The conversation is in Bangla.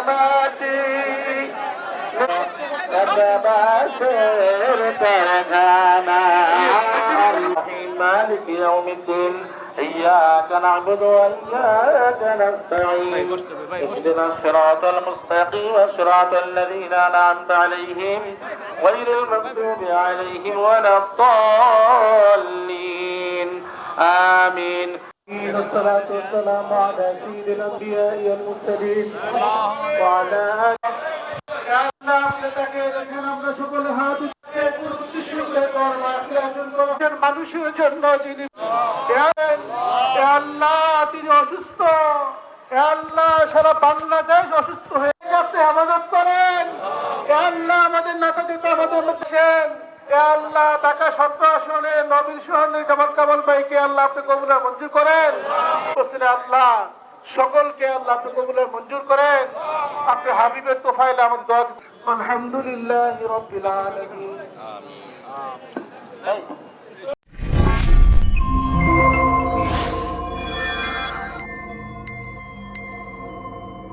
মাটি مالك يوم الدين إياك نعبد وإياك نستعين اهدنا الصراط المستقيم صراط الذين أنعمت عليهم غير المغضوب عليهم ولا الضالين آمين والصلاة والسلام على سيد الأنبياء والمرسلين وعلى মানুষের জন্য যিনি আল্লাহ তিনি অসুস্থ, আল্লাহ সারা বাংলাদেশ অসুস্থ হয়ে গেছে, আমাদের করেন আল্লাহ, আমাদের নেতা দিতে আমাদের বলছেন আল্লাহ ঢাকা 17 আসনে নবীর শহরে জামাল কামাল ভাইকে আল্লাহ আপনি কবুলের মঞ্জুর করেন। আল্লাহ সকলকে আল্লাহ আপনি কবুলের মঞ্জুর করেন, আপনি হাবিবের তোফাইলে আমাদের দোয়া। আলহামদুলিল্লাহি রাব্বিল আলামিন।